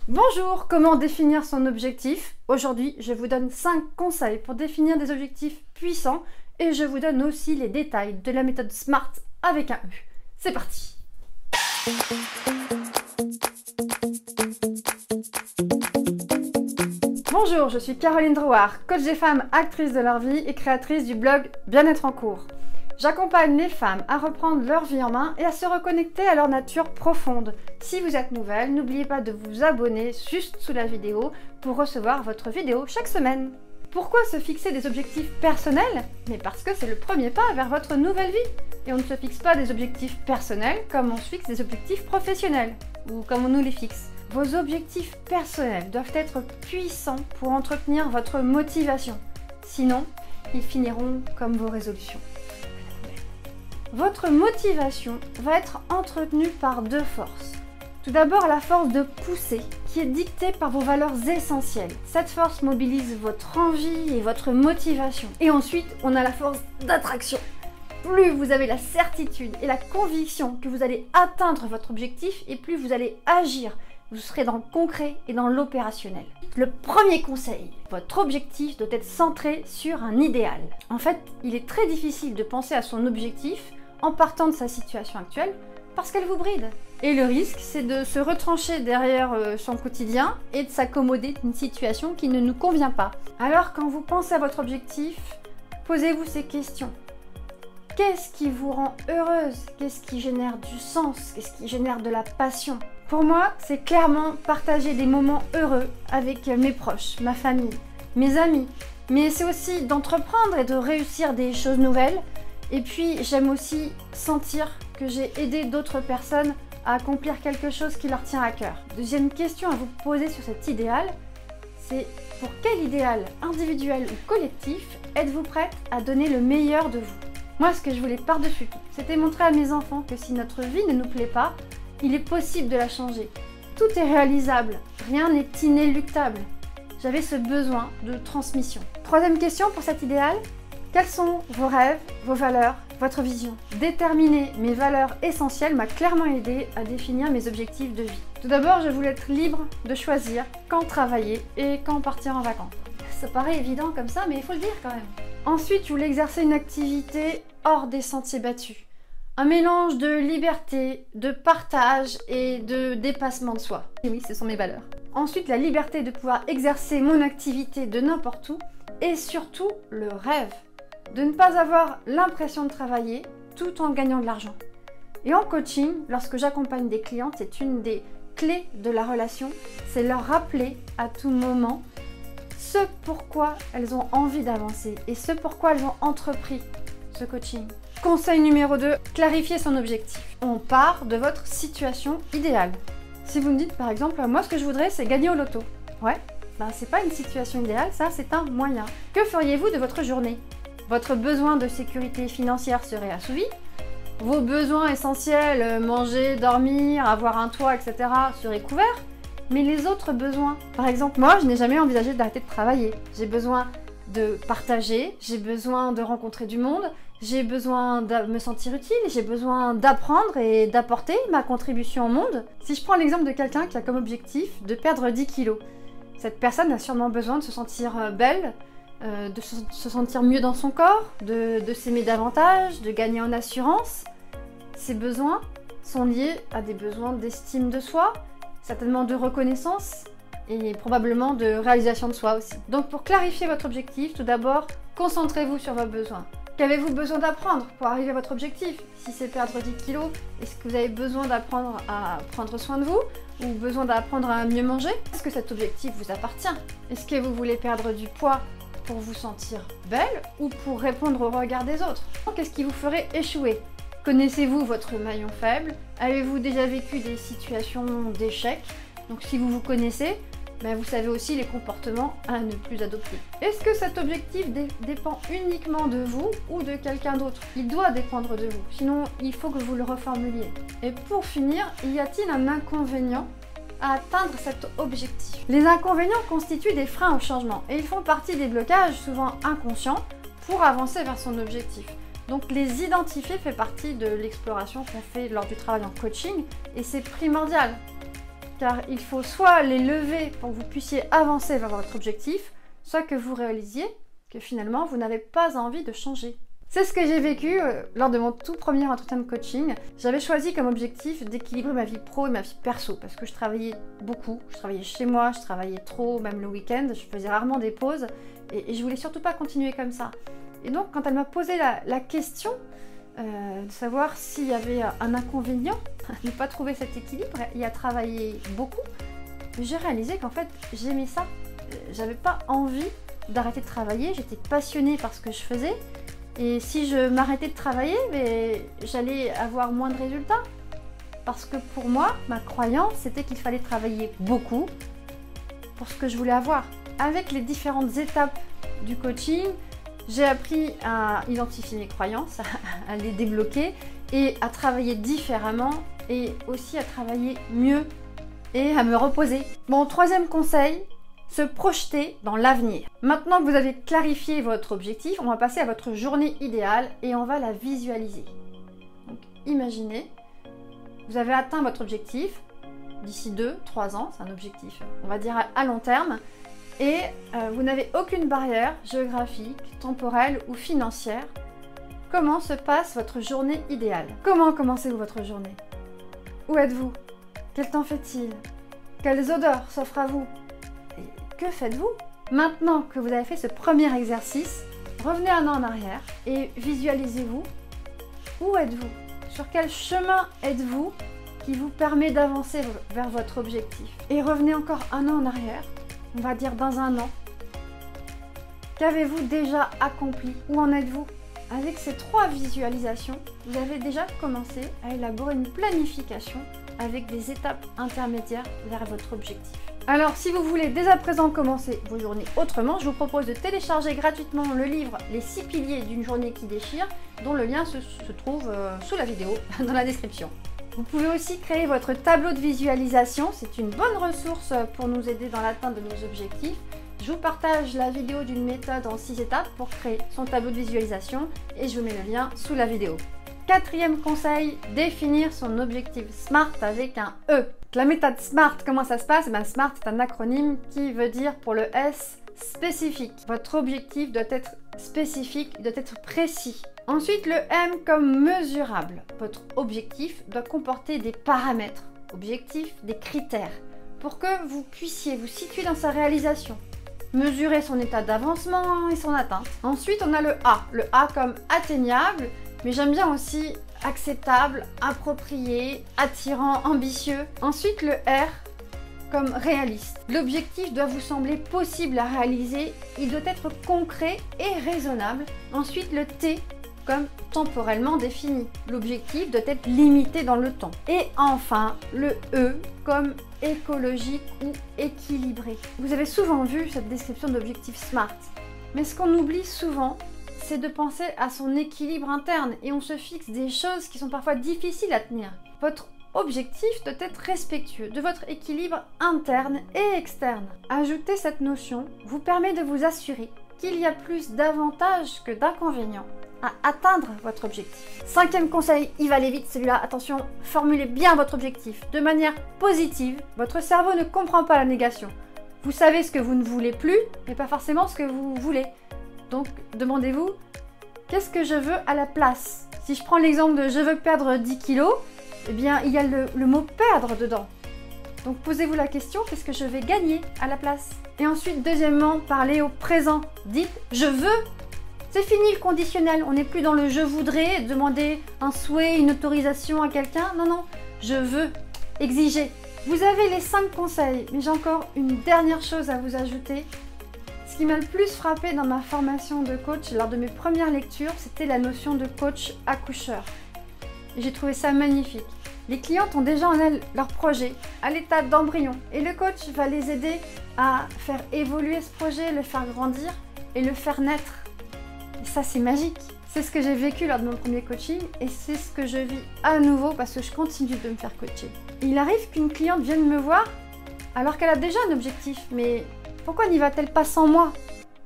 Bonjour, comment définir son objectif? Aujourd'hui, je vous donne 5 conseils pour définir des objectifs puissants et je vous donne aussi les détails de la méthode SMART avec un E. C'est parti! Bonjour, je suis Caroline Drouard, coach des femmes actrices de leur vie et créatrice du blog Bien-être en cours. J'accompagne les femmes à reprendre leur vie en main et à se reconnecter à leur nature profonde. Si vous êtes nouvelle, n'oubliez pas de vous abonner juste sous la vidéo pour recevoir votre vidéo chaque semaine. Pourquoi se fixer des objectifs personnels? Mais parce que c'est le premier pas vers votre nouvelle vie. Et on ne se fixe pas des objectifs personnels comme on se fixe des objectifs professionnels, ou comme on nous les fixe. Vos objectifs personnels doivent être puissants pour entretenir votre motivation. Sinon, ils finiront comme vos résolutions. Votre motivation va être entretenue par deux forces. Tout d'abord, la force de pousser, qui est dictée par vos valeurs essentielles. Cette force mobilise votre envie et votre motivation. Et ensuite, on a la force d'attraction. Plus vous avez la certitude et la conviction que vous allez atteindre votre objectif, et plus vous allez agir. Vous serez dans le concret et dans l'opérationnel. Le premier conseil, votre objectif doit être centré sur un idéal. En fait, il est très difficile de penser à son objectif en partant de sa situation actuelle parce qu'elle vous bride. Et le risque, c'est de se retrancher derrière son quotidien et de s'accommoder d'une situation qui ne nous convient pas. Alors quand vous pensez à votre objectif, posez-vous ces questions. Qu'est-ce qui vous rend heureuse? Qu'est-ce qui génère du sens? Qu'est-ce qui génère de la passion? Pour moi, c'est clairement partager des moments heureux avec mes proches, ma famille, mes amis. Mais c'est aussi d'entreprendre et de réussir des choses nouvelles. Et puis, j'aime aussi sentir que j'ai aidé d'autres personnes à accomplir quelque chose qui leur tient à cœur. Deuxième question à vous poser sur cet idéal, c'est pour quel idéal individuel ou collectif êtes-vous prête à donner le meilleur de vous? Moi, ce que je voulais par-dessus tout, c'était montrer à mes enfants que si notre vie ne nous plaît pas, il est possible de la changer. Tout est réalisable, rien n'est inéluctable. J'avais ce besoin de transmission. Troisième question pour cet idéal, quels sont vos rêves, vos valeurs, votre vision? Déterminer mes valeurs essentielles m'a clairement aidé à définir mes objectifs de vie. Tout d'abord, je voulais être libre de choisir quand travailler et quand partir en vacances. Ça paraît évident comme ça, mais il faut le dire quand même. Ensuite, je voulais exercer une activité hors des sentiers battus. Un mélange de liberté, de partage et de dépassement de soi. Et oui, ce sont mes valeurs. Ensuite, la liberté de pouvoir exercer mon activité de n'importe où et surtout le rêve de ne pas avoir l'impression de travailler tout en gagnant de l'argent. Et en coaching, lorsque j'accompagne des clientes, c'est une des clés de la relation, c'est leur rappeler à tout moment ce pourquoi elles ont envie d'avancer et ce pourquoi elles ont entrepris ce coaching. Conseil numéro 2, clarifier son objectif. On part de votre situation idéale. Si vous me dites par exemple, moi ce que je voudrais c'est gagner au loto. Ouais, ben c'est pas une situation idéale, ça c'est un moyen. Que feriez-vous de votre journée? Votre besoin de sécurité financière serait assouvi. Vos besoins essentiels, manger, dormir, avoir un toit, etc. seraient couverts. Mais les autres besoins, par exemple, moi je n'ai jamais envisagé d'arrêter de travailler. J'ai besoin de partager, j'ai besoin de rencontrer du monde, j'ai besoin de me sentir utile, j'ai besoin d'apprendre et d'apporter ma contribution au monde. Si je prends l'exemple de quelqu'un qui a comme objectif de perdre 10 kilos, cette personne a sûrement besoin de se sentir belle, de se sentir mieux dans son corps, de s'aimer davantage, de gagner en assurance. Ces besoins sont liés à des besoins d'estime de soi, certainement de reconnaissance et probablement de réalisation de soi aussi. Donc pour clarifier votre objectif, tout d'abord, concentrez-vous sur vos besoins. Qu'avez-vous besoin d'apprendre pour arriver à votre objectif? Si c'est perdre 10 kilos, est-ce que vous avez besoin d'apprendre à prendre soin de vous? Ou besoin d'apprendre à mieux manger? Est-ce que cet objectif vous appartient? Est-ce que vous voulez perdre du poids pour vous sentir belle ou pour répondre au regard des autres? Qu'est-ce qui vous ferait échouer? Connaissez-vous votre maillon faible? Avez-vous déjà vécu des situations d'échec? Donc si vous vous connaissez, ben vous savez aussi les comportements à ne plus adopter. Est-ce que cet objectif dépend uniquement de vous ou de quelqu'un d'autre? Il doit dépendre de vous, sinon il faut que vous le reformuliez. Et pour finir, y a-t-il un inconvénient à atteindre cet objectif? Les inconvénients constituent des freins au changement et ils font partie des blocages souvent inconscients pour avancer vers son objectif. Donc les identifier fait partie de l'exploration qu'on fait lors du travail en coaching et c'est primordial. car il faut soit les lever pour que vous puissiez avancer vers votre objectif, soit que vous réalisiez que finalement vous n'avez pas envie de changer. C'est ce que j'ai vécu lors de mon tout premier entretien de coaching. J'avais choisi comme objectif d'équilibrer ma vie pro et ma vie perso parce que je travaillais beaucoup, je travaillais chez moi, je travaillais trop, même le week-end, je faisais rarement des pauses et je voulais surtout pas continuer comme ça. Et donc quand elle m'a posé la question de savoir s'il y avait un inconvénient à ne pas trouver cet équilibre et à travailler beaucoup, j'ai réalisé qu'en fait j'aimais ça. J'avais pas envie d'arrêter de travailler, j'étais passionnée par ce que je faisais. Et si je m'arrêtais de travailler, j'allais avoir moins de résultats. Parce que pour moi, ma croyance, c'était qu'il fallait travailler beaucoup pour ce que je voulais avoir. Avec les différentes étapes du coaching, j'ai appris à identifier mes croyances, à les débloquer et à travailler différemment et aussi à travailler mieux et à me reposer. Mon troisième conseil, se projeter dans l'avenir. Maintenant que vous avez clarifié votre objectif, on va passer à votre journée idéale et on va la visualiser. Donc, imaginez, vous avez atteint votre objectif d'ici 2-3 ans, c'est un objectif, on va dire à long terme, et vous n'avez aucune barrière géographique, temporelle ou financière. Comment se passe votre journée idéale? Comment commencez-vous votre journée? Où êtes-vous? Quel temps fait-il? Quelles odeurs s'offrent à vous? Que faites-vous? Maintenant que vous avez fait ce premier exercice, revenez un an en arrière et visualisez-vous. Où êtes-vous? Sur quel chemin êtes-vous qui vous permet d'avancer vers votre objectif? Et revenez encore un an en arrière, on va dire dans un an. Qu'avez-vous déjà accompli? Où en êtes-vous? Avec ces 3 visualisations, vous avez déjà commencé à élaborer une planification avec des étapes intermédiaires vers votre objectif. Alors, si vous voulez dès à présent commencer vos journées autrement, je vous propose de télécharger gratuitement le livre « Les 6 piliers d'une journée qui déchire » dont le lien se trouve sous la vidéo, dans la description. Vous pouvez aussi créer votre tableau de visualisation, c'est une bonne ressource pour nous aider dans l'atteinte de nos objectifs. Je vous partage la vidéo d'une méthode en 6 étapes pour créer son tableau de visualisation et je vous mets le lien sous la vidéo. 4e conseil, définir son objectif SMART avec un E. La méthode SMART, comment ça se passe? SMART, c'est un acronyme qui veut dire pour le S, spécifique. Votre objectif doit être spécifique, doit être précis. Ensuite, le M comme mesurable. Votre objectif doit comporter des paramètres, objectifs, des critères, pour que vous puissiez vous situer dans sa réalisation. Mesurer son état d'avancement et son atteinte. Ensuite, on a le A comme atteignable, mais j'aime bien aussi acceptable, approprié, attirant, ambitieux. Ensuite, le R comme réaliste. L'objectif doit vous sembler possible à réaliser, il doit être concret et raisonnable. Ensuite, le T comme temporellement défini. L'objectif doit être limité dans le temps. Et enfin, le E comme écologique ou équilibré. Vous avez souvent vu cette description d'objectif SMART, mais ce qu'on oublie souvent, c'est de penser à son équilibre interne et on se fixe des choses qui sont parfois difficiles à tenir. Votre objectif doit être respectueux de votre équilibre interne et externe. Ajouter cette notion vous permet de vous assurer qu'il y a plus d'avantages que d'inconvénients à atteindre votre objectif. 5e conseil, il va aller vite celui-là, attention, formulez bien votre objectif de manière positive. Votre cerveau ne comprend pas la négation. Vous savez ce que vous ne voulez plus, mais pas forcément ce que vous voulez. Donc, demandez-vous, qu'est-ce que je veux à la place? Si je prends l'exemple de « je veux perdre 10 kilos », eh bien, il y a le mot « perdre » dedans. Donc, posez-vous la question, qu'est-ce que je vais gagner à la place? Et ensuite, deuxièmement, parlez au présent. Dites « je veux ». C'est fini le conditionnel, on n'est plus dans le « je voudrais », demander un souhait, une autorisation à quelqu'un. Non, non, je veux, exiger. Vous avez les 5 conseils, mais j'ai encore une dernière chose à vous ajouter. Ce qui m'a le plus frappé dans ma formation de coach lors de mes premières lectures, c'était la notion de coach accoucheur. Et j'ai trouvé ça magnifique. Les clientes ont déjà en elles leur projet, à l'état d'embryon, et le coach va les aider à faire évoluer ce projet, le faire grandir et le faire naître. Et ça, c'est magique. C'est ce que j'ai vécu lors de mon premier coaching et c'est ce que je vis à nouveau parce que je continue de me faire coacher. Il arrive qu'une cliente vienne me voir alors qu'elle a déjà un objectif, mais pourquoi n'y va-t-elle pas sans moi?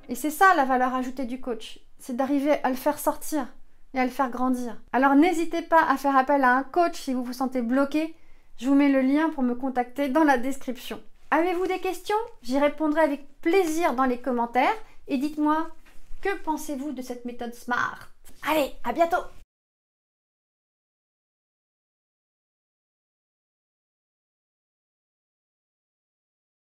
Et c'est ça la valeur ajoutée du coach, c'est d'arriver à le faire sortir et à le faire grandir. Alors n'hésitez pas à faire appel à un coach si vous vous sentez bloqué. Je vous mets le lien pour me contacter dans la description. Avez-vous des questions? J'y répondrai avec plaisir dans les commentaires et dites-moi, que pensez-vous de cette méthode SMART? Allez, à bientôt!